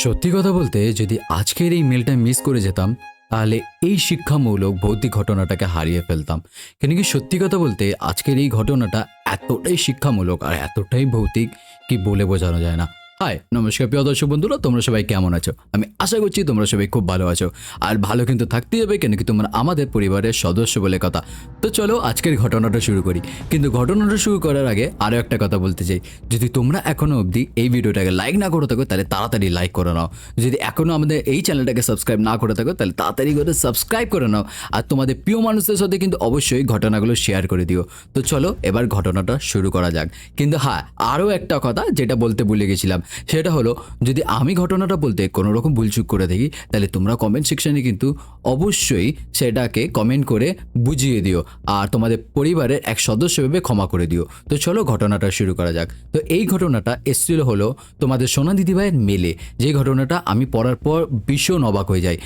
সত্যি কথা বলতে যদি আজকের এই মেলটা মিস করে যেতাম তাহলে এই শিক্ষামূলক ভৌতিক ঘটনাটাকে হারিয়ে ফেলতাম। কেন কি সত্যি কথা বলতে আজকের এই ঘটনাটা এতটাই শিক্ষামূলক আর এতটাই ভৌতিক কি বলে বোঝানো যায় না। হাই নমস্কার প্রিয় দর্শক বন্ধুরা, তোমরা সবাই কেমন আছো? আমি আশা করছি তোমরা সবাই খুব ভালো আছো, আর ভালো কিন্তু থাকতেই হবে, কেন কি তোমরা আমাদের পরিবারের সদস্য বলে কথা। তো চলো আজকের ঘটনাটা শুরু করি। কিন্তু ঘটনাটা শুরু করার আগে আরও একটা কথা বলতে চাই, যদি তোমরা এখনও অবধি এই ভিডিওটাকে লাইক না করে থাকো তাহলে তাড়াতাড়ি লাইক করে নাও। যদি এখনও আমাদের এই চ্যানেলটাকে সাবস্ক্রাইব না করে থাকো তাহলে তাড়াতাড়ি করে সাবস্ক্রাইব করে নাও, আর তোমাদের প্রিয় মানুষদের সাথে কিন্তু অবশ্যই ঘটনাগুলো শেয়ার করে দিও। তো চলো এবার ঘটনাটা শুরু করা যাক। কিন্তু হ্যাঁ, আরও একটা কথা যেটা বলতে ভুলে গেছিলাম, সেটা হলো যদি আমি ঘটনাটা বলতে কোনো রকম ভুলচুক করে থাকি তাহলে তোমরা কমেন্ট সেকশনে কিন্তু অবশ্যই সেটাকে কমেন্ট করে বুঝিয়ে দিও, আর তোমাদের পরিবারের এক সদস্য ভেবে ক্ষমা করে দিও। তো চলো ঘটনাটা শুরু করা যাক। তো এই ঘটনাটা এসেছিল হলো তোমাদের সোনা দিদিভাইয়ের মেলে, যে ঘটনাটা আমি পড়ার পর ভীষণ অবাক হয়ে যাই।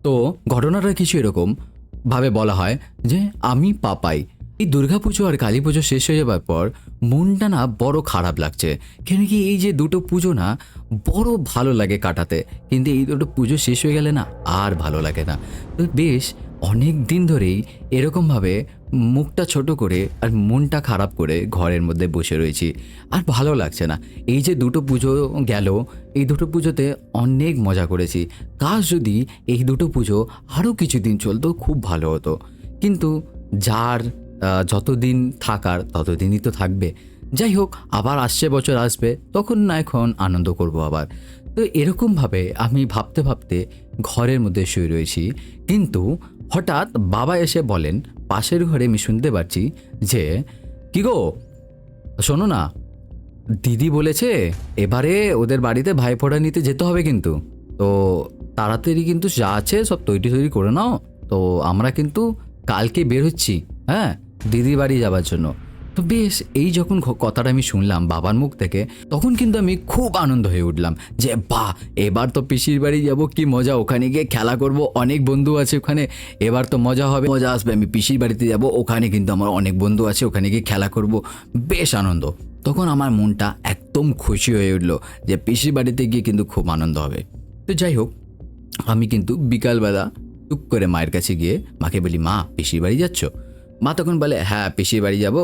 তো ঘটনাটা কিছু এরকম ভাবে বলা হয় যে আমি পাপাই, এই দুর্গাপুজো আর কালী পুজো শেষ হয়ে যাবার পর মনটা না বড় খারাপ লাগছে। কেন কি এই যে দুটো পুজো না বড় ভালো লাগে কাটাতে, কিন্তু এই দুটো পুজো শেষ হয়ে গেলে না আর ভালো লাগে না। তো বেশ অনেক দিন ধরেই এরকমভাবে মুখটা ছোট করে আর মনটা খারাপ করে ঘরের মধ্যে বসে রয়েছি, আর ভালো লাগছে না। এই যে দুটো পুজো গেল, এই দুটো পুজোতে অনেক মজা করেছি। কাজ যদি এই দুটো পুজো আরও কিছুদিন চলতো খুব ভালো হতো, কিন্তু যার যতদিন থাকার ততদিনই তো থাকবে। যাই হোক, আবার আসছে বছর আসবে, তখন না এখন আনন্দ করব আবার। তো এরকমভাবে আমি ভাবতে ভাবতে ঘরের মধ্যে শুয়ে রয়েছি, কিন্তু হঠাৎ বাবা এসে বলেন, পাশের ঘরে আমি শুনতে পাচ্ছি যে কি গো শোনো না, দিদি বলেছে এবারে ওদের বাড়িতে ভাইফোঁটা নিতে যেতে হবে, কিন্তু তো তাড়াতাড়ি কিন্তু যা আছে সব তৈরি তৈরি করে নাও। তো আমরা কিন্তু কালকে বের হচ্ছি, হ্যাঁ, দিদি বাড়ি যাবার জন্য। তো বেশ এই যখন কথাটা আমি শুনলাম বাবার মুখ থেকে, তখন কিন্তু আমি খুব আনন্দ হয়ে উঠলাম যে বাহ, এবার তো পিসির বাড়ি যাব, কি মজা, ওখানে গিয়ে খেলা করব, অনেক বন্ধু আছে ওখানে, এবার তো মজা হবে, মজা আসবে। আমি পিসির বাড়িতে যাব, ওখানে কিন্তু আমার অনেক বন্ধু আছে, ওখানে গিয়ে খেলা করব, বেশ আনন্দ। তখন আমার মনটা একদম খুশি হয়ে উঠলো যে পিসির বাড়িতে গিয়ে কিন্তু খুব আনন্দ হবে। তো যাই হোক, আমি কিন্তু বিকালবেলা টুক করে মায়ের কাছে গিয়ে মাকে বলি, মা পিসির বাড়ি যাচ্ছ? মা তখন বলে, হ্যাঁ পিসির বাড়ি যাব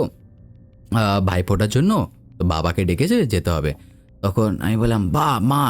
ভাইফোঁটার জন্য, তো বাবাকে ডেকেছে যেতে হবে। তখন আমি বললাম, বা মা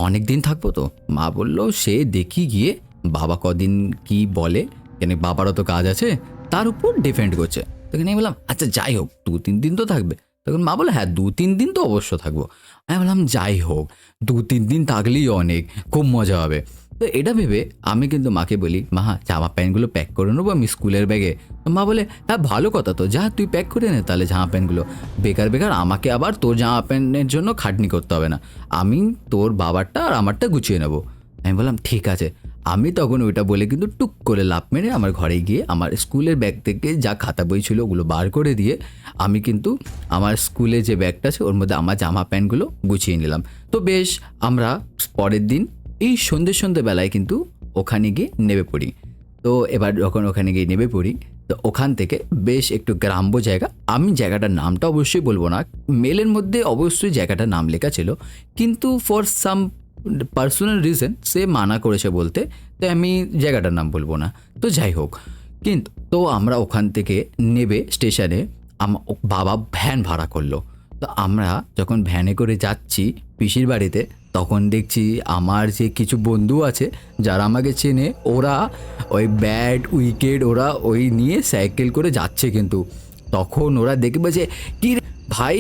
অনেক দিন থাকবো তো? মা বলল, সে দেখি গিয়ে, বাবা কদিন কি বলে, কেন বাবারও তো কাজ আছে, তার উপর ডিপেন্ড করছে। তখন আমি বললাম, আচ্ছা যাই হোক 2-3 দিন তো থাকবে। তখন মা বলে, হ্যাঁ 2-3 দিন তো অবশ্য থাকবো। আমি বললাম, যাই হোক 2-3 দিন থাকলেই অনেক, খুব মজা হবে। তো এটা ভেবে আমি কিন্তু মাকে বলি, মা জামা প্যান্টগুলো প্যাক করে নেবো আমি স্কুলের ব্যাগে। তো মা বলে, হ্যাঁ ভালো কথা, তো যা তুই প্যাক করে নে তাহলে জামা প্যান্টগুলো, বেকার বেকার আমাকে আবার তোর জামা প্যান্টের জন্য খাটনি করতে হবে না, আমি তোর বাবারটা আর আমারটা গুছিয়ে নেবো। আমি বললাম ঠিক আছে। আমি তখন ওইটা বলে কিন্তু টুক করে লাফ মেরে আমার ঘরে গিয়ে আমার স্কুলের ব্যাগ থেকে যা খাতা বই ছিল ওগুলো বার করে দিয়ে আমি কিন্তু আমার স্কুলে যে ব্যাগটা আছে ওর মধ্যে আমার জামা প্যান্টগুলো গুছিয়ে নিলাম। তো বেশ আমরা পরের দিন এই সন্ধ্যেবেলায় কিন্তু ওখানে গিয়ে নেমে পড়ি। তো এবার যখন ওখানে গিয়ে নেমে পড়ি, তো ওখান থেকে বেশ একটু গ্রাম্য জায়গা, আমি জায়গাটার নামটা অবশ্যই বলবো না, মেলের মধ্যে অবশ্যই জায়গাটার নাম লেখা ছিল, কিন্তু ফর সাম পার্সোনাল রিজন সে মানা করেছে বলতে, তাই আমি জায়গাটার নাম বলবো না। তো যাই হোক, কিন্তু তো আমরা ওখান থেকে নেবে স্টেশনে বাবা ভ্যান ভাড়া করলো। তো আমরা যখন ভ্যানে করে যাচ্ছি পিসির বাড়িতে, তখন দেখছি আমার যে কিছু বন্ধু আছে যারা আমাকে চেনে, ওরা ওই ব্যাট উইকেট ওরা ওই নিয়ে সাইকেল করে যাচ্ছে। কিন্তু তখন ওরা দেখে বলছে, কি রে ভাই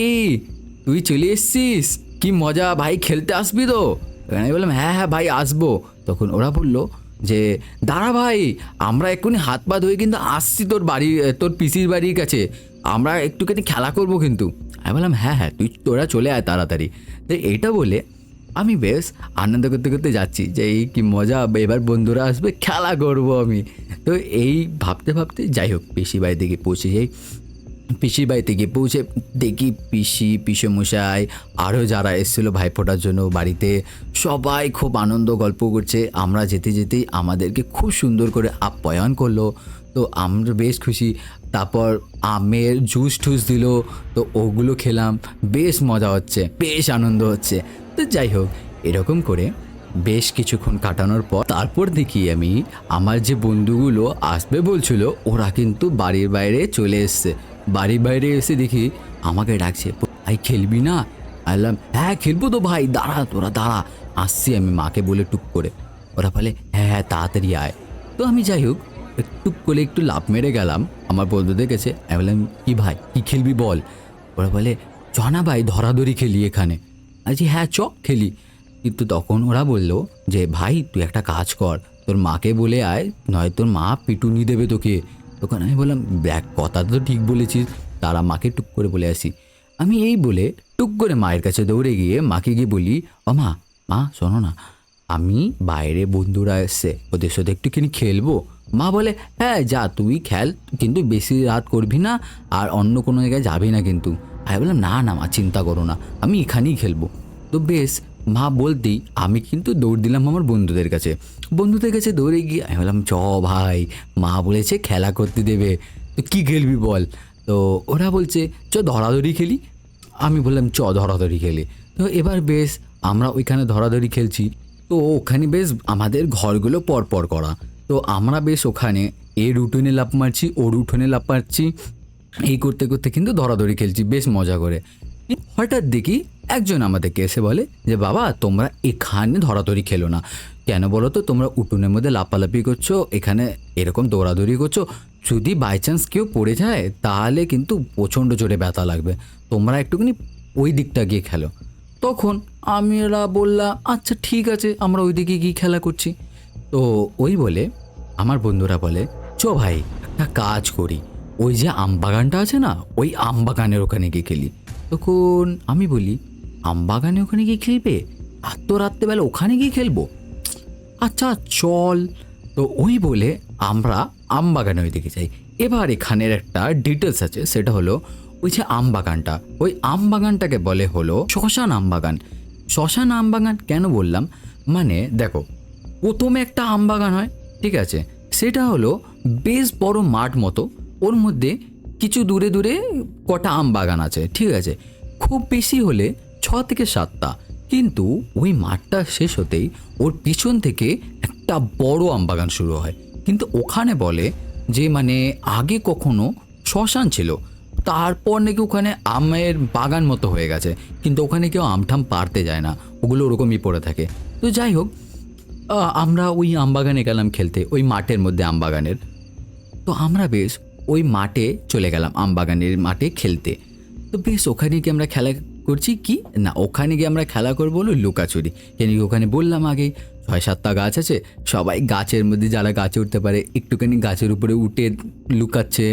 তুই চলে এসছিস, কি মজা ভাই, খেলতে আসবি তো? আমি বললাম, হ্যাঁ হ্যাঁ ভাই আসবো। তখন ওরা বললো যে দাঁড়া ভাই, আমরা এক্ষুনি হাত পা ধুয়ে কিন্তু আসছি তোর বাড়ি, তোর পিসির বাড়ির কাছে, আমরা একটুখানি খেলা করবো কিন্তু। আমি বললাম, হ্যাঁ হ্যাঁ তোরা চলে আয় তাড়াতাড়ি। তো এইটা বলে আমি বেশ আনন্দ করতে করতে যাচ্ছি যে এই কি মজা, এবার বন্ধুরা আসবে, খেলা করব আমি। তো এই ভাবতে ভাবতে যাই হোক পিসির বাড়িতে গিয়ে পৌঁছে যাই। পিসির বাড়িতে গিয়ে পৌঁছে দেখি পিসি পিসেমশাই আরও যারা এসেছিলো ভাইফোঁটার জন্য বাড়িতে, সবাই খুব আনন্দ গল্প করছে। আমরা যেতে যেতেই আমাদেরকে খুব সুন্দর করে আপ্যায়ন করলো, তো আমরা বেশ খুশি। তারপর আমের জুস টুস দিল, তো ওগুলো খেলাম, বেশ মজা হচ্ছে, বেশ আনন্দ হচ্ছে। তো যাই হোক, এরকম করে বেশ কিছুক্ষণ কাটানোর পর তারপর দেখি আমি আমার যে বন্ধুগুলো আসবে বলছিল ওরা কিন্তু বাড়ির বাইরে চলে এসছে। বাড়ির বাইরে এসে দেখি আমাকে ডাকছে, ভাই খেলবি না? বললাম হ্যাঁ খেলবো তো ভাই, দাঁড়া তোরা দাঁড়া, আসছি আমি মাকে বলে টুক করে। ওরা বলে হ্যাঁ হ্যাঁ তাড়াতাড়ি আয়। তো আমি যাই হোক একটু করে একটু লাফ মেরে গেলাম আমার বন্ধুদের কাছে। আমি বললাম কি ভাই কি খেলবি বল? ওরা বলে চ না ভাই ধরাধরি খেলি এখানে। আছি হ্যাঁ চ খেলি। কিন্তু তখন ওরা বললো যে ভাই তুই একটা কাজ কর, তোর মাকে বলে আয়, নয় তোর মা পিটুনি দেবে তোকে। তখন আমি বললাম দেখ কথা তো ঠিক বলেছিস, তারা মাকে টুক করে বলে আসি। আমি এই বলে টুক করে মায়ের কাছে দৌড়ে গিয়ে মাকে গিয়ে বলি, ও মা, মা শোনো না, আমি বাইরে বন্ধুরা এসছে ওদের সাথে একটুখানি খেলবো। মা বলে হ্যাঁ যা তুই খেল, কিন্তু বেশি রাত করবি না আর অন্য কোনো জায়গায় যাবি না কিন্তু। আমি বললাম না না মা চিন্তা করো না, আমি এখানেই খেলবো। তো বেশ মা বলতেই আমি কিন্তু দৌড় দিলাম আমার বন্ধুদের কাছে। বন্ধুদের কাছে দৌড়ে গিয়ে আমি বললাম চ ভাই, মা বলেছে খেলা করতে দেবে, তো কী খেলবি বল? তো ওরা বলছে চ ধরাধরি খেলি। আমি বললাম চ ধরাধরি খেলি। তো এবার বেশ আমরা ওইখানে ধরাধরি খেলছি। তো ওখানে বেশ আমাদের ঘরগুলো পরপর করা, তো আমরা বেশ ওখানে এর উঠোনে লাফ মারছি, ওর উঠোনে লাফ মারছি, এই করতে করতে কিন্তু ধরাধরি খেলছি বেশ মজা করে। হঠাৎ দেখি একজন আমাদেরকে এসে বলে যে বাবা তোমরা এখানে ধরাধরি খেলো না, কেন বলো তো? তোমরা উঠোনের মধ্যে লাফালাফি করছো, এখানে এরকম দৌড়াদৌড়ি করছো, যদি বাই চান্স কেউ পড়ে যায় তাহলে কিন্তু প্রচণ্ড জোরে ব্যথা লাগবে, তোমরা একটুখানি ওই দিকটা গিয়ে খেলো। তখন আমরা বললাম আচ্ছা ঠিক আছে, আমরা ওই দিকে গিয়ে খেলা করছি। তো ওই বলে আমার বন্ধুরা বলে চ ভাই একটা কাজ করি, ওই যে আমবাগানটা আছে না, ওই আমবাগানের ওখানে গিয়ে খেলি। তখন আমি বলি আমবাগানে ওখানে গিয়ে খেলবে? এত রাত্রেবেলা ওখানে গিয়ে খেলবো? আচ্ছা চল। তো ওই বলে আমরা আমবাগানে ওই দিকে যাই। এবার এখানের একটা ডিটেলস আছে, সেটা হলো ওই যে আমবাগানটা, ওই আমবাগানটাকে বলে হলো শ্মশান আমবাগান। শ্মশান আমবাগান কেন বললাম, মানে দেখো প্রথমে একটা আমবাগান হয়, ঠিক আছে, সেটা হলো বেশ বড় মাঠ মতো, ওর মধ্যে কিছু দূরে দূরে কটা আম বাগান আছে, ঠিক আছে, খুব বেশি হলে 6 থেকে 7টা। কিন্তু ওই মাঠটা শেষ হতেই ওর পিছন থেকে একটা বড় আম বাগান শুরু হয়। কিন্তু ওখানে বলে যে মানে আগে কখনো শ্মশান ছিল, তারপর নাকি ওখানে আমের বাগান মতো হয়ে গেছে, কিন্তু ওখানে কেউ আমঠাম পারতে যায় না, ওগুলো ওরকমই পড়ে থাকে। তো যাই হোক আমরা ওই আমবাগানে গেলাম খেলতে, ওই মাঠের মধ্যে আমবাগানের। তো আমরা বেশ ওই মাঠে চলে গেলাম, আমবাগানের মাঠে খেলতে। তো বেশ ওখানে গিয়ে আমরা খেলা করছি কি না, ওখানে গিয়ে আমরা খেলা করবো হলো লুকাচুরি। কেন কি ওখানে বললাম আগেই 6-7টা গাছ আছে, সবাই গাছের মধ্যে, যারা গাছে উঠতে পারে একটুখানি গাছের উপরে উঠে লুকাচ্ছে,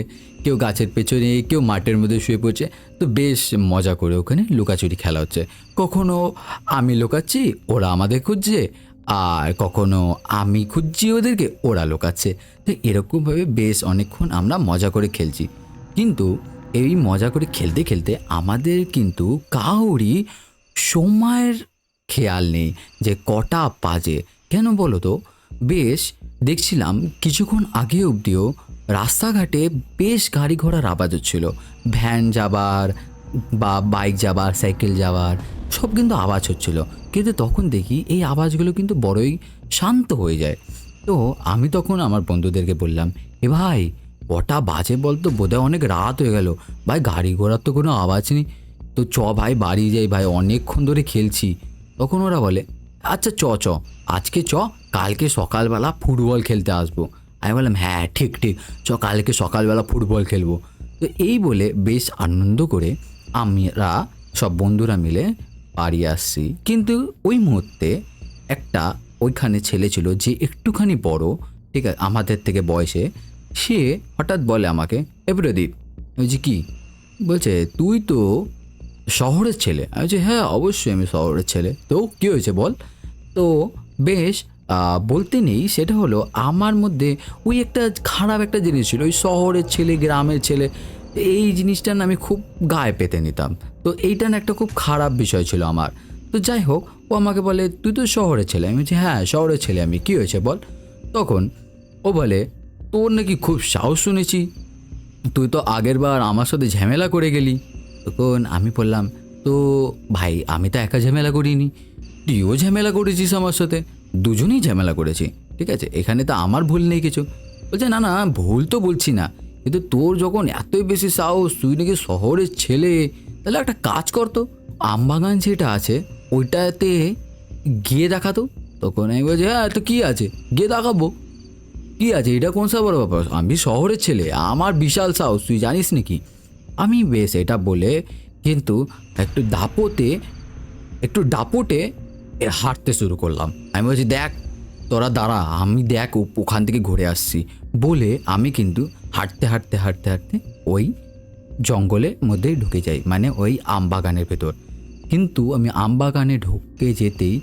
কেউ গাছের পেছনে, কেউ মাঠের মধ্যে শুয়ে পড়ছে। তো বেশ মজা করে ওখানে লুকাচুরি খেলা হচ্ছে। কখনো আমি লুকাচ্ছি, ওরা আমাদের খুঁজছে, আর কখনো আমি খুঁজছি ওদেরকে, ওরা লুকাচ্ছে। তো এরকমভাবে বেশ অনেকক্ষণ আমরা মজা করে খেলছি। কিন্তু এই মজা করে খেলতে খেলতে আমাদের কিন্তু কাউরই সময়ের খেয়াল নেই যে কটা বাজে। কেন বলো তো? বেশ দেখছিলাম কিছুক্ষণ আগে অবধিও রাস্তাঘাটে বেশ গাড়ি ঘোড়ার আওয়াজ হচ্ছিল, ভ্যান যাবার বা বাইক যাবার, সাইকেল যাওয়ার, সব কিন্তু আওয়াজ হচ্ছিল। কিন্তু তখন দেখি এই আওয়াজগুলো কিন্তু বড়ই শান্ত হয়ে যায়। তো আমি তখন আমার বন্ধুদেরকে বললাম, এ ভাই কটা বাজে বলতো? বোধহয় অনেক রাত হয়ে গেল ভাই, গাড়ি ঘোড়ার তো কোনো আওয়াজ নেই, তো চ ভাই বাড়ি যাই ভাই, অনেকক্ষণ ধরে খেলছি। তখন ওরা বলে আচ্ছা চ চ আজকে চ, কালকে সকালবেলা ফুটবল খেলতে আসবো। আমি বললাম হ্যাঁ ঠিক ঠিক, চ কালকে সকালবেলা ফুটবল খেলবো। তো এই বলে বেশ আনন্দ করে আমরা সব বন্ধুরা মিলে বাড়ি আসছি। কিন্তু ওই মুহূর্তে একটা ওইখানে ছেলে ছিল যে একটুখানি বড়, ঠিক আছে, আমাদের থেকে বয়সে, সে হঠাৎ বলে আমাকে, এ প্রদীপ, বলছি কি? বলছে তুই তো শহরের ছেলে। আমি বলছি হ্যাঁ অবশ্যই আমি শহরের ছেলে, তো কী হয়েছে বল। তো বেশ বলতে নেই, সেটা হলো আমার মধ্যে ওই একটা খারাপ একটা জিনিস ছিল, ওই শহরের ছেলে গ্রামের ছেলে, এই জিনিসটা না আমি খুব গায়ে পেতে নিতাম। তো এইটা না একটা খুব খারাপ বিষয় ছিল আমার। তো যাই হোক, ও আমাকে বলে তুই তো শহরের ছেলে। আমি বলছি হ্যাঁ শহরের ছেলে আমি, কী হয়েছে বল। তখন ও বলে তোর নাকি খুব সাহস শুনেছি, তুই তো আগের বার আমার সাথে ঝামেলা করে গেলি। তখন আমি বললাম তো ভাই আমি তো একা ঝামেলা করিনি, তুইও ঝামেলা করেছিস আমার সাথে, দুজনেই ঝামেলা করেছি, ঠিক আছে, এখানে তো আমার ভুল নেই কিছু। বলছে না না, ভুল তো বলছি না, কিন্তু তোর যখন এতই বেশি সাহস, তুই নাকি শহরের ছেলে, তাহলে একটা কাজ করতো, আমবাগান যেটা আছে ওইটাতে গিয়ে দেখাতো। তখন আমি বলছি হ্যাঁ তো কী আছে, গিয়ে দেখাবো, কী আছে, এটা কোন সা বড় ব্যাপার, আমি শহরের ছেলে, আমার বিশাল সাহস, তুই জানিস নাকি। আমি বেশ এটা বলে কিন্তু একটু দাপটে হাঁটতে শুরু করলাম। আমি বলছি দেখ তোরা দাঁড়া, আমি দেখ ওখান থেকে ঘুরে আসছি বলে আমি কিন্তু হাঁটতে হাঁটতে হাঁটতে হাঁটতে ওই জঙ্গলের মধ্যে ঢুকে যাই, মানে ওই আমবাগানের ভেতর। কিন্তু আমি আমবাগানে ঢুকে যেতেই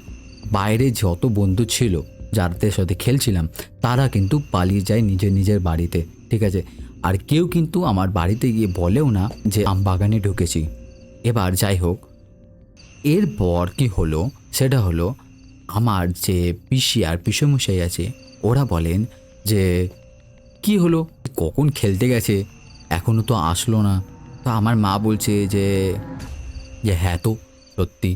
বাইরে যত বন্ধু ছিল যাদের সাথে খেলছিলাম তারা কিন্তু পালিয়ে যায় নিজের নিজের বাড়িতে, ঠিক আছে। আর কেউ কিন্তু আমার বাড়িতে গিয়ে বলেও না যে আমবাগানে ঢুকেছি। এবার যাই হোক, এরপর কি হলো সেটা হলো, আমার যে পিসি আর পিসেমশাই আছে ওরা বলেন যে কি হলো, কখন খেলতে গেছে, এখনও তো আসলো না। তো আমার মা বলছে যে যে হ্যাঁ তো সত্যি,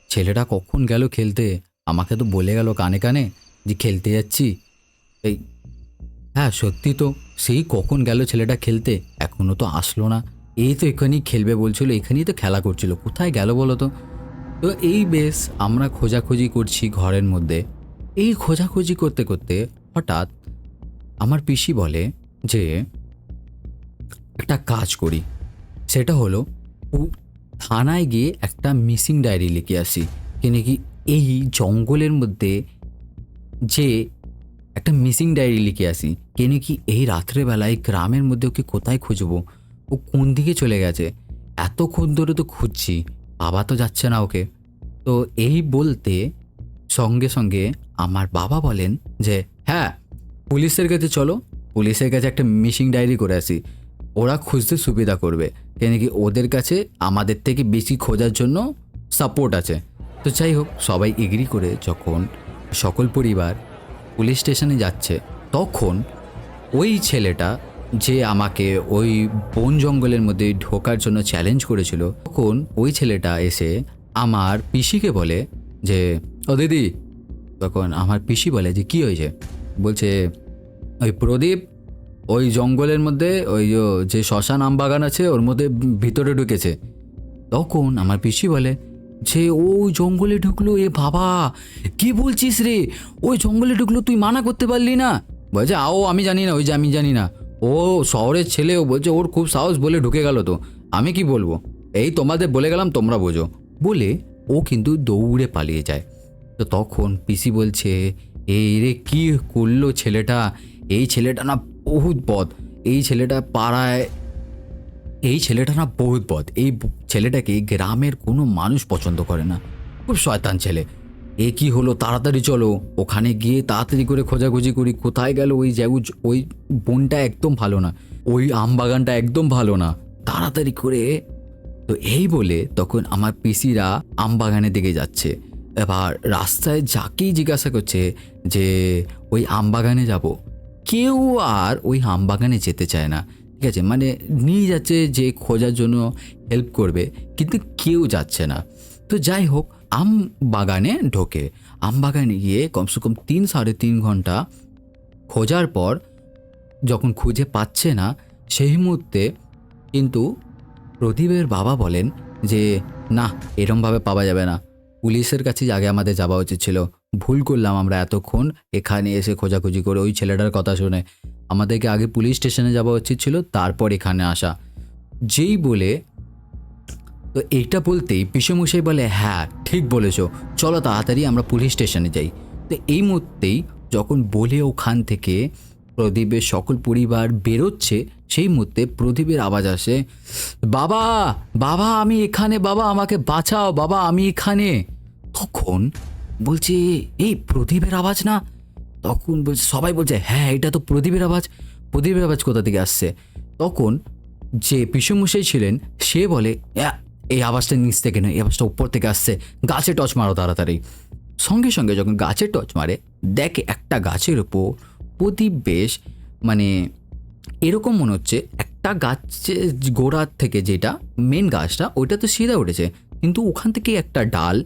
ছেলেটা কখন গেল খেলতে, আমাকে তো বলে গেল কানে কানে যে খেলতে যাচ্ছি। এই হ্যাঁ সত্যি তো, সেই কখন গেল ছেলেটা খেলতে, এখনও তো আসলো না। এই তো এখানেই খেলবে বলছিল, এখানেই তো খেলা করছিল, কোথায় গেল বলো তো। তো এই বেশ আমরা খোঁজাখুঁজি করছি ঘরের মধ্যে। এই খোঁজাখুঁজি করতে করতে হঠাৎ আমার পিসি বলে যে একটা কাজ করি, সেটা হলো থানায় গিয়ে একটা মিসিং ডায়েরি লিখে আসি। কেন কি এই জঙ্গলের মধ্যে যে একটা মিসিং ডায়েরি লিখে আসি, কেন কি এই রাত্রেবেলায় গ্রামের মধ্যে ওকে কোথায় খুঁজবো, ও কোন দিকে চলে গেছে, এতক্ষণ ধরে তো খুঁজছি, বাবা তো যাচ্ছে না ওকে। তো এই বলতে সঙ্গে সঙ্গে আমার বাবা বলেন যে হ্যাঁ পুলিশের কাছে চলো, পুলিশের কাছে একটা মিসিং ডায়েরি করে আসি, ওরা খুঁজতে সুবিধা করবে, কেন কি ওদের কাছে আমাদের থেকে বেশি খোঁজার জন্য সাপোর্ট আছে। তো যাই হোক, সবাই এগ্রি করে যখন সকল পরিবার পুলিশ স্টেশনে যাচ্ছে, তখন ওই ছেলেটা যে আমাকে ওই বন জঙ্গলের মধ্যে ঢোকার জন্য চ্যালেঞ্জ করেছিল, তখন ওই ছেলেটা এসে আমার পিসিকে বলে যে ও দিদি। তখন আমার পিসি বলে যে কী হয়েছে, বলছে ওই প্রদীপ ওই জঙ্গলের মধ্যে ওই যে শ্মশান আমবাগান আছে ওর মধ্যে ভিতরে ঢুকেছে। তখন আমার পিসি বলে যে ওই জঙ্গলে ঢুকলো, এ বাবা কি বলছিস রে, ওই জঙ্গলে ঢুকলো, তুই মানা করতে পারলি না। বলছে আও আমি জানি না, ওই যে আমি জানি না, ও শহরের ছেলে, ও বলছে ওর খুব সাহস বলে ঢুকে গেল, তো আমি কি বলবো, এই তোমাদের বলে গেলাম তোমরা বোঝো বলে ও কিন্তু দৌড়ে পালিয়ে যায়। তো তখন পিসি বলছে এই রে কি করলো ছেলেটা, এই ছেলেটা না বহুত বদ, এই ছেলেটা পাড়ায়, এই ছেলেটা না বহুত বদ, এই ছেলেটাকে গ্রামের কোনো মানুষ পছন্দ করে না, খুব শয়তান ছেলে। এ কি হলো, তাড়াতাড়ি চলো ওখানে গিয়ে তাড়াতাড়ি করে খোঁজাখুঁজি করি, কোথায় গেল ওই ওই বনটা একদম ভালো না, ওই আম বাগানটা একদম ভালো না, তাড়াতাড়ি করে। তো এই বলে তখন আমার পিসিরা আম বাগানের দিকে যাচ্ছে। এবার রাস্তায় যাকেই জিজ্ঞাসা করছে যে ওই আম বাগানে যাব, কেউ আর ওই আম বাগানে যেতে চায় না, ঠিক আছে, মানে নিয়ে যাচ্ছে যে খোঁজার জন্য হেল্প করবে, কিন্তু কেউ যাচ্ছে না। তো যাই হোক, আম বাগানে ঢোকে, আম বাগানে গিয়ে কমসে কম 3-3.5 ঘন্টা খোঁজার পর যখন খুঁজে পাচ্ছে না, সেই মুহূর্তে কিন্তু প্রদীপের বাবা বলেন যে না, এরমভাবে পাওয়া যাবে না, পুলিশের কাছে আগে আমাদের যাওয়া উচিত ছিল, ভুল করলাম আমরা এতক্ষণ এখানে এসে খোঁজাখুঁজি করে ওই ছেলেটার কথা শুনে, আমাদেরকে আগে পুলিশ স্টেশনে যাওয়া উচিত ছিল, তারপর এখানে আসা। যেই বলে, তো এইটা বলতেই পিসেমশাই বলে হ্যাঁ ঠিক বলেছ, চলো তাড়াতাড়ি আমরা পুলিশ স্টেশনে যাই। তো এই মুহূর্তেই যখন বলে ওখান থেকে প্রদীপের সকল পরিবার বেরোচ্ছে, সেই মুহূর্তে প্রদীপের আওয়াজ আসে বাবা, বাবা আমি এখানে, বাবা আমাকে বাঁচাও, বাবা আমি এখানে। তখন বলছে এই প্রদীপের আওয়াজ না, তখন বলছে সবাই বলছে হ্যাঁ এটা তো প্রদীপের আওয়াজ, প্রদীপের আওয়াজ কোথা থেকে আসছে। তখন যে পিসেমশাই ছিলেন সে বলে এই আওয়াজটা নিচ থেকে নয়, এই আওয়াজটা উপর থেকে আসছে, গাছে টর্চ মারো তাড়াতাড়ি। সঙ্গে সঙ্গে যখন গাছে টর্চ মারে, দেখে একটা গাছের উপর প্রদীপ বেশ, মানে এরকম মনে হচ্ছে একটা গাছের গোড়ার থেকে, যেটা মেন গাছটা ওইটা তো সিধা উঠেছে, কিন্তু ওখান থেকে একটা ডাল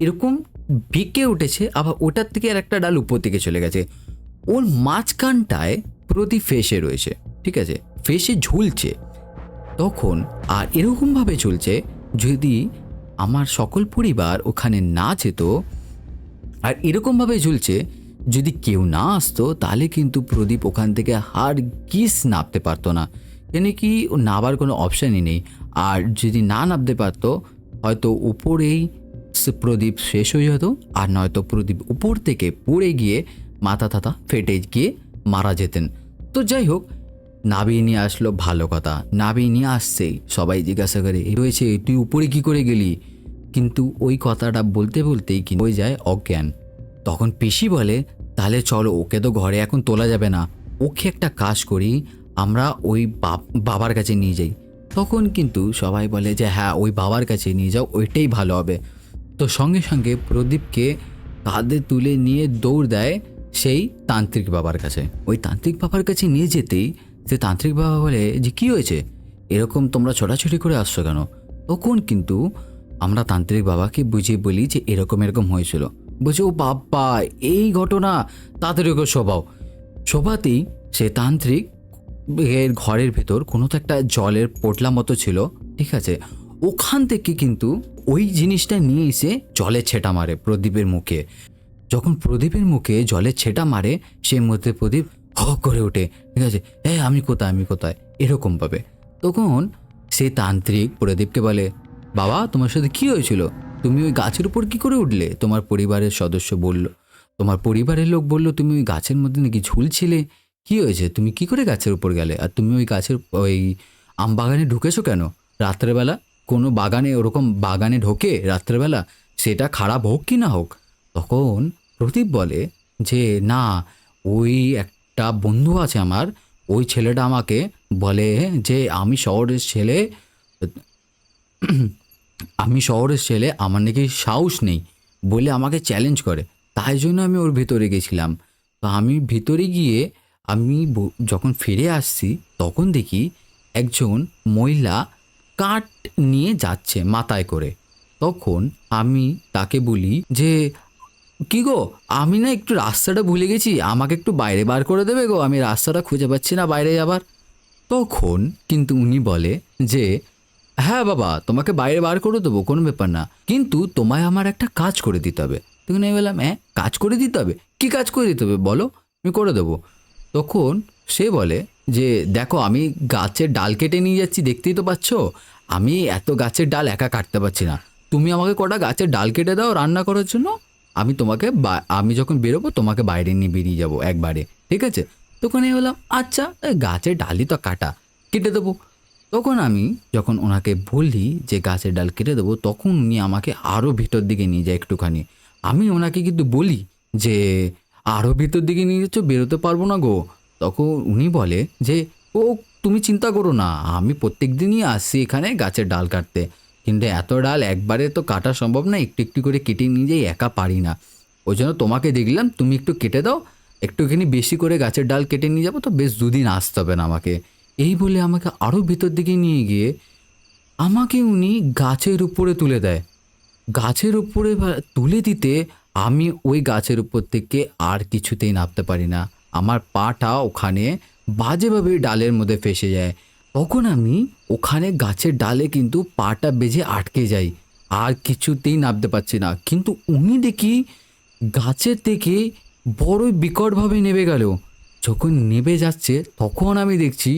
এরকম বেঁকে উঠেছে, আবার ওটার থেকে আর একটা ডাল উপর থেকে চলে গেছে। ওর মাঝখানটায় প্রদীপ ফেসে রয়েছে, ঠিক আছে, ফেসে ঝুলছে তখন। আর এরকমভাবে চলছে, যদি আমার সকল পরিবার ওখানে না যেত আর এরকমভাবে ঝুলছে, যদি কেউ না আসতো তাহলে কিন্তু প্রদীপ ওখান থেকে হারগিজ নামতে পারতো না, কেন কি ও নামার কোনো অপশানই নেই। আর যদি না নামতে পারতো, হয়তো উপরেই প্রদীপ শেষ হয়ে যেত, আর নয়তো প্রদীপ উপর থেকে পড়ে গিয়ে মাথা থাতা ফেটে গিয়ে মারা যেতেন। তো যাই হোক, নাবিয়ে নিয়ে আসলো, ভালো কথা, নাবিয়ে নিয়ে আসছেই সবাই জিজ্ঞাসা করে, "এই হয়েছে, তুই উপরে কি করে গেলি?" কিন্তু ওই কথাটা বলতে বলতেই কি হয়ে যায় অজ্ঞান। তখন পিসি বলে, "তাহলে চলো, ওকে তো ঘরে এখন তোলা যাবে না, ওকে একটা কাজ করি, আমরা ওই বাবার কাছে নিয়ে যাই।" তখন কিন্তু সবাই বলে যে হ্যাঁ, ওই বাবার কাছে নিয়ে যাও, ওইটাই ভালো হবে। তো সঙ্গে সঙ্গে প্রদীপকে কাঁধে তুলে নিয়ে দৌড় দেয় সেই তান্ত্রিক বাবার কাছে। ওই তান্ত্রিক বাবার কাছে নিয়ে যেতেই সে তান্ত্রিক বাবা বলে যে, "কি হয়েছে, এরকম তোমরা ছোটাছুটি করে আসছো কেন?" তখন কিন্তু আমরা তান্ত্রিক বাবাকে বুঝিয়ে বলি যে এরকম এরকম হয়েছিল। বলছে, "ও বাবা, এই ঘটনা, তাড়াতাড়ি ওকে শোভাও।" শোভাতেই সে তান্ত্রিক এর ঘরের ভেতর কোনো তো একটা জলের পোটলা মতো ছিল, ঠিক আছে, ওখান থেকে কিন্তু ওই জিনিসটা নিয়ে এসে জলে ছেটা মারে প্রদীপের মুখে। যখন প্রদীপের মুখে জলের ছেটা মারে, সেই মধ্যে প্রদীপ হ করে ওঠে, ঠিক আছে, আমি কোথায়, আমি কোথায়, এরকম ভাবে। তখন সেই তান্ত্রিক প্রদীপকে বলে, "বাবা, তোমার সাথে কি হয়েছিল? তুমি ওই গাছের উপর কি করে উঠলে?" তোমার পরিবারের সদস্য বলল, তোমার পরিবারের লোক বলল, "তুমি ওই গাছের মধ্যে নাকি ঝুলছিলে, কি হয়েছে, তুমি কি করে গাছের উপর গেলে? আর তুমি ওই গাছের ওই আম বাগানে ঢুকেছো কেন রাত্রেবেলা? কোনো বাগানে, ওরকম বাগানে ঢোকে রাত্রেবেলা, সেটা খারাপ হোক কি না হোক?" তখন প্রদীপ বলে যে, "না, ওই একটা বন্ধু আছে আমার, ওই ছেলেটা আমাকে বলে যে আমি শহরের ছেলে, আমি শহরের ছেলে, আমার নাকি সাহস নেই বলে আমাকে চ্যালেঞ্জ করে, তাই জন্য আমি ওর ভিতরে গেছিলাম। তো আমি ভিতরে গিয়ে আমি যখন ফিরে আসছি, তখন দেখি একজন মহিলা কাঠ নিয়ে যাচ্ছে মাথায় করে। তখন আমি তাকে বলি যে, "কি গো, আমি না একটু রাস্তাটা ভুলে গেছি, আমাকে একটু বাইরে বার করে দেবে গো, আমি রাস্তাটা খুঁজে পাচ্ছি না বাইরে যাবার।" তখন কিন্তু উনি বলে যে, "হ্যাঁ বাবা, তোমাকে বাইরে বার করে দেবো, কোনো ব্যাপার না, কিন্তু তোমায় আমার একটা কাজ করে দিতে হবে।" তখন আমি বললাম, "হ্যাঁ, কাজ করে দিতে হবে? কী কাজ করে দিতে হবে বলো, আমি করে দেবো।" তখন সে বলে যে, "দেখো, আমি গাছের ডাল কেটে নিয়ে যাচ্ছি, দেখতেই তো পাচ্ছ, আমি এত গাছের ডাল একা কাটতে পারছি না, তুমি আমাকে কটা গাছের ডাল কেটে দাও রান্না করার জন্য, আমি তোমাকে আমি যখন বেরোবো তোমাকে বাইরে নিয়ে বেরিয়ে যাবো একবারে, ঠিক আছে?" তখন আমি বললাম, "আচ্ছা, গাছের ডালই তো কাটা, কেটে দেবো।" তখন আমি যখন ওনাকে বললি যে গাছের ডাল কেটে দেবো, তখন উনি আমাকে আরও ভিতর দিকে নিয়ে যায় একটুখানি। আমি ওনাকে কিন্তু বলি যে, "আরও ভিতর দিকে নিয়ে যাচ্ছ, বেরোতে পারবো না গো।" তখন উনি বলে যে, "ও, তুমি চিন্তা করো না, আমি প্রত্যেক দিনই আসছি এখানে গাছের ডাল কাটতে, কিন্তু এত ডাল একবারে তো কাটা সম্ভব না, একটু একটু করে কেটে নিয়ে যাই, একা পারি না, ওই জন্য তোমাকে দেখলাম, তুমি একটু কেটে দাও, একটুখানি বেশি করে গাছের ডাল কেটে নিয়ে যাবো, তো বেশ দুদিন আসতে হবে না আমাকে।" এই বলে আমাকে আরও ভিতর দিকে নিয়ে গিয়ে আমাকে উনি গাছের উপরে তুলে দেয়। গাছের উপরে তুলে দিতে আমি ওই গাছের উপর থেকে আর কিছুতেই নামতে পারি না। আমার পাটা ওখানে বাজেভাবে ডালের মধ্যে ফেঁসে যায়। তখন আমি ওখানে গাছের ডালে কিন্তু পাটা বেজে আটকে যাই। আর কিছুতেই নামতে পারছি না। কিন্তু উনি দেখি গাছের থেকে বড়ই বিকটভাবে নেমে গেল। যখন নেমে যাচ্ছে তখন আমি দেখছি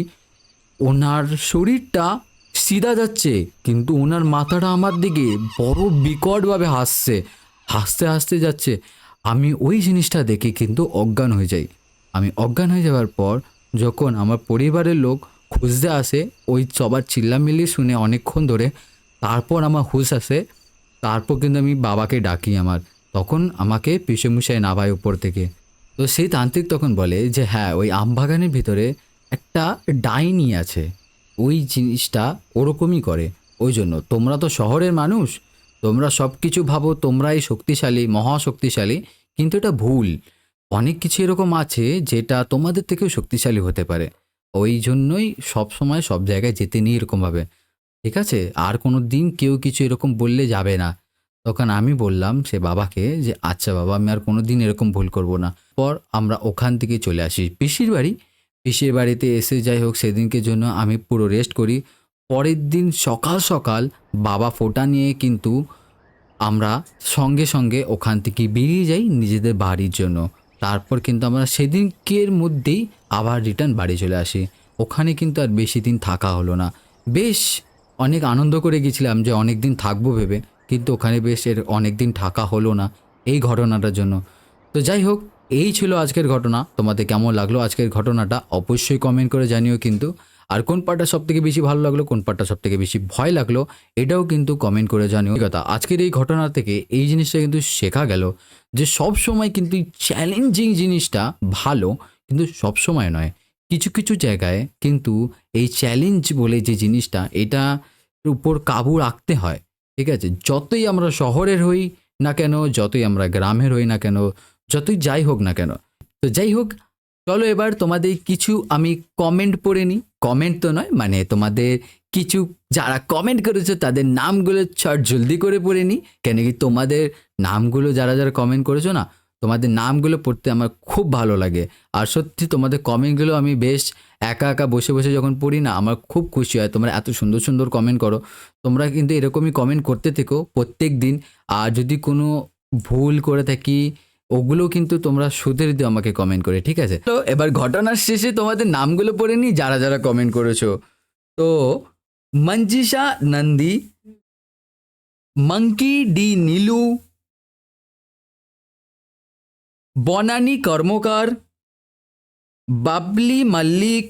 ওনার শরীরটা সিধা যাচ্ছে, কিন্তু ওনার মাথাটা আমার দিকে বড় বিকটভাবে হাসছে, হাসতে হাসতে যাচ্ছে। আমি ওই জিনিসটা দেখে কিন্তু অজ্ঞান হয়ে যাই। আমি অজ্ঞান হয়ে যাওয়ার পর যখন আমার পরিবারের লোক খুঁজতে আসে, ওই সবার চিল্লামিল্লি শুনে অনেকক্ষণ ধরে, তারপর আমার হুঁশ আসে, তারপর কিন্তু আমি বাবাকে ডাকি আমার। তখন আমাকে পিসেমশাই নামায় উপর থেকে। তো সেই তান্ত্রিক তখন বলে যে হ্যাঁ, ওই আমবাগানের ভিতরে একটা ডাইনি আছে, ওই জিনিসটা ওরকমই করে। ওই জন্য তোমরা তো শহরের মানুষ, তোমরা সব কিছু ভাবো তোমরাই শক্তিশালী, মহাশক্তিশালী, কিন্তু এটা ভুল। অনেক কিছু এরকম আছে যেটা তোমাদের থেকেও শক্তিশালী হতে পারে। ওই জন্যই সব সময় সব জায়গায় যেতে নিয়ে এরকমভাবে, ঠিক আছে? আর কোনো দিন কেউ কিছু এরকম বললে যাবে না। তখন আমি বললাম সে বাবাকে যে আচ্ছা বাবা, আমি আর কোনো দিন এরকম ভুল করব না। পর আমরা ওখান থেকে চলে আসি পিসির বাড়ি। পিসির বাড়িতে এসে যাই হোক সেদিনকে জন্য আমি পুরো রেস্ট করি। পরের দিন সকাল সকাল বাবা ফোঁটা নিয়ে কিন্তু আমরা সঙ্গে সঙ্গে ওখান থেকে বেরিয়ে যাই নিজেদের বাড়ির জন্য। তারপর কিন্তু আমরা সেদিনকের মধ্যেই আবার রিটার্ন বাড়ি চলে আসি। ওখানে কিন্তু আর বেশি দিন থাকা হলো না। বেশ অনেক আনন্দ করে গেছিলাম যে অনেক দিন থাকবো ভেবে, কিন্তু ওখানে বেশ এর অনেক দিন থাকা হলো না এই ঘটনাটার জন্য। তো যাই হোক, এই ছিল আজকের ঘটনা। তোমাদের কেমন লাগলো আজকের ঘটনাটা অবশ্যই কমেন্ট করে জানিও কিন্তু। আর কোন পার্টটা সবথেকে বেশি ভালো লাগলো, কোন পার্টটা সবথেকে বেশি ভয় লাগলো, এটাও কিন্তু কমেন্ট করে জানিও। কথা আজকের এই ঘটনা থেকে এই জিনিসটা কিন্তু শেখা গেল যে সব সময় কিন্তু চ্যালেঞ্জিং জিনিসটা ভালো, কিন্তু সব সময় নয়। কিছু কিছু জায়গায় কিন্তু এই চ্যালেঞ্জ বলে যে জিনিসটা, এটা উপর কাবু রাখতে হয়। ঠিক আছে, যতই আমরা শহরের হই না কেন, যতই আমরা গ্রামের হই না কেন, যতই যাই হোক না কেন। তো যাই হোক, চলো এবার তোমাদের কিছু আমি কমেন্ট পড়ে নিই। কমেন্ট তো নয়, মানে তোমাদের কিছু যারা কমেন্ট করেছো তাদের নামগুলো চট জলদি করে পড়ে নিই। কেন কি তোমাদের নামগুলো যারা যারা কমেন্ট করেছো না, তোমাদের নামগুলো পড়তে আমার খুব ভালো লাগে। আর সত্যি তোমাদের কমেন্টগুলো আমি বেশ একা একা বসে বসে যখন পড়ি না, আমার খুব খুশি হয়। তোমরা এত সুন্দর সুন্দর কমেন্ট করো। তোমরা কিন্তু এরকমই কমেন্ট করতে থেকো প্রত্যেক দিন। আর যদি কোনো ভুল করে থাকি ওগুলো কিন্তু তোমরা শুধরে দিও আমাকে কমেন্ট করে, ঠিক আছে? তো এবার ঘটনার শেষে তোমাদের নামগুলো পড়ে নি যারা যারা কমেন্ট করেছো। তো মঞ্জিশা নন্দী, मंकी ডি নীলু, বনানী কর্মকার, বাবলি মল্লিক,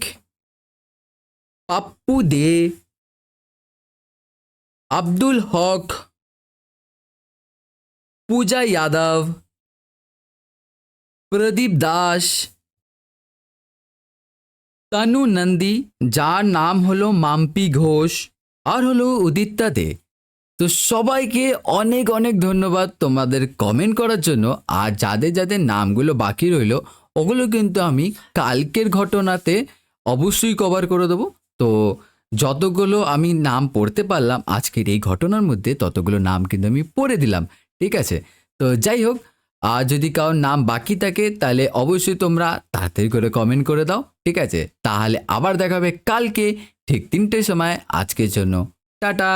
পাপ্পু দে, আব্দুল হক, পূজা যাদব, প্রদীপ দাস, তনু নন্দী, যার নাম হলো মাম্পি ঘোষ, আর হলো উদিত্যা দে। তো সবাইকে অনেক অনেক ধন্যবাদ তোমাদের কমেন্ট করার জন্য। আর যাদের যাদের নামগুলো বাকি রইলো ওগুলো কিন্তু আমি কালকের ঘটনাতে অবশ্যই কভার করে দেবো। তো যতগুলো আমি নাম পড়তে পারলাম আজকের এই ঘটনার মধ্যে ততগুলো নাম কিন্তু আমি পড়ে দিলাম, ঠিক আছে? তো যাই হোক, আর যদি কারোর নাম বাকি থাকে তাহলে অবশ্যই তোমরা তাড়াতাড়ি করে কমেন্ট করে দাও, ঠিক আছে? তাহলে আবার দেখাবে কালকে ঠিক 3টের সময়। আজকের জন্য টাটা।